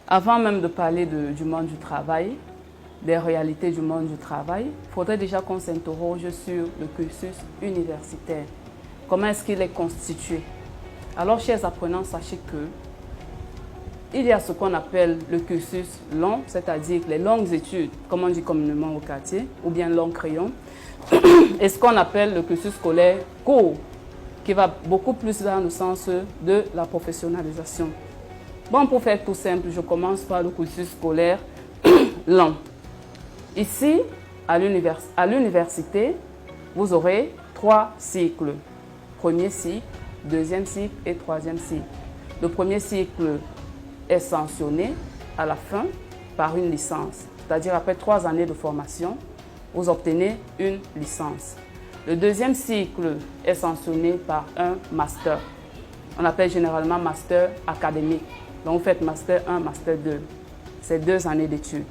Avant même de parler du monde du travail, des réalités du monde du travail, il faudrait déjà qu'on s'interroge sur le cursus universitaire. Comment est-ce qu'il est constitué? Alors, chers apprenants, sachez que il y a ce qu'on appelle le cursus long, c'est-à-dire les longues études, comme on dit communément au quartier, ou bien long crayon, et ce qu'on appelle le cursus scolaire court, qui va beaucoup plus dans le sens de la professionnalisation. Bon, pour faire tout simple, je commence par le cursus scolaire long. Ici, à l'université, vous aurez 3 cycles. Premier cycle, deuxième cycle et troisième cycle. Le premier cycle est sanctionné à la fin par une licence. C'est-à-dire après 3 années de formation, vous obtenez une licence. Le deuxième cycle est sanctionné par un master. On appelle généralement master académique. Donc vous faites master 1, master 2. C'est 2 années d'études.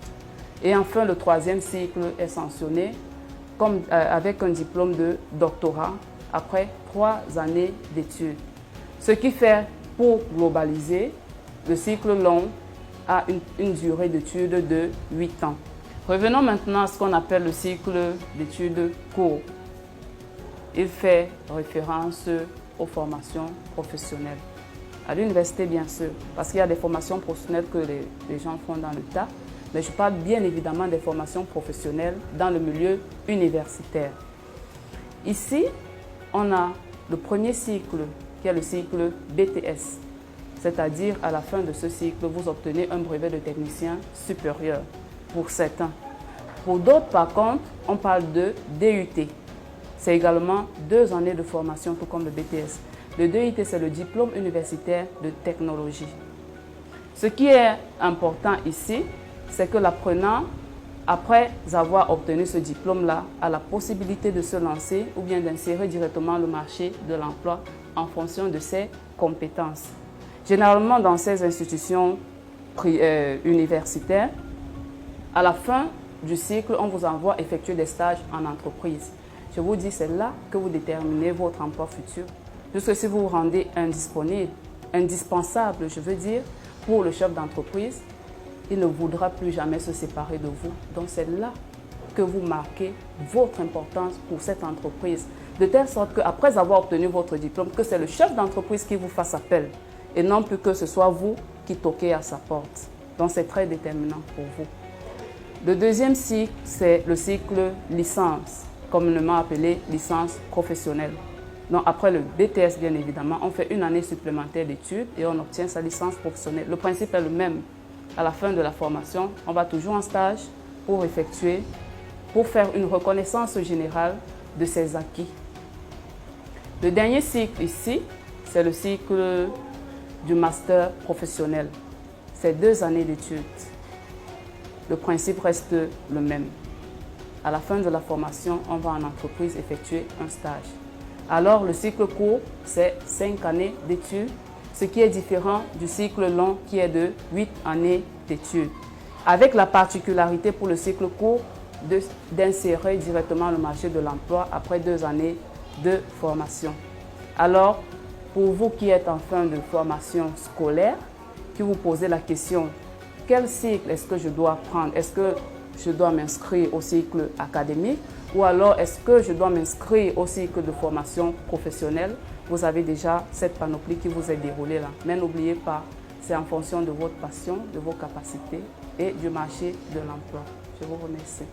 Et enfin, le troisième cycle est sanctionné avec un diplôme de doctorat après 3 années d'études. Ce qui fait, pour globaliser, le cycle long a une durée d'études de 8 ans. Revenons maintenant à ce qu'on appelle le cycle d'études court. Il fait référence aux formations professionnelles. À l'université, bien sûr, parce qu'il y a des formations professionnelles que les gens font dans le tas, mais je parle bien évidemment des formations professionnelles dans le milieu universitaire. Ici, on a le premier cycle, qui est le cycle BTS, c'est-à-dire à la fin de ce cycle, vous obtenez un brevet de technicien supérieur pour certains. Pour d'autres, par contre, on parle de DUT. C'est également 2 années de formation, tout comme le BTS. Le DUT, c'est le diplôme universitaire de technologie. Ce qui est important ici, c'est que l'apprenant, après avoir obtenu ce diplôme-là, a la possibilité de se lancer ou bien d'insérer directement le marché de l'emploi en fonction de ses compétences. Généralement, dans ces institutions universitaires, à la fin du cycle, on vous envoie effectuer des stages en entreprise. Je vous dis, c'est là que vous déterminez votre emploi futur. Puisque si vous vous rendez indispensable, je veux dire, pour le chef d'entreprise, il ne voudra plus jamais se séparer de vous. Donc c'est là que vous marquez votre importance pour cette entreprise. De telle sorte qu'après avoir obtenu votre diplôme, que c'est le chef d'entreprise qui vous fasse appel et non plus que ce soit vous qui toquez à sa porte. Donc c'est très déterminant pour vous. Le deuxième cycle, c'est le cycle licence, communément appelé licence professionnelle. Donc après le BTS, bien évidemment, on fait 1 année supplémentaire d'études et on obtient sa licence professionnelle. Le principe est le même. À la fin de la formation, on va toujours en stage pour faire une reconnaissance générale de ses acquis. Le dernier cycle ici, c'est le cycle du master professionnel. C'est 2 années d'études. Le principe reste le même. À la fin de la formation, on va en entreprise effectuer un stage. Alors, le cycle court, c'est 5 années d'études, ce qui est différent du cycle long qui est de 8 années d'études. Avec la particularité pour le cycle court d'insérer directement le marché de l'emploi après 2 années de formation. Alors, pour vous qui êtes en fin de formation scolaire, qui vous posez la question, quel cycle est-ce que je dois prendre? Est-ce que je dois m'inscrire au cycle académique ou alors est-ce que je dois m'inscrire au cycle de formation professionnelle? Vous avez déjà cette panoplie qui vous est déroulée là. Mais n'oubliez pas, c'est en fonction de votre passion, de vos capacités et du marché de l'emploi. Je vous remercie.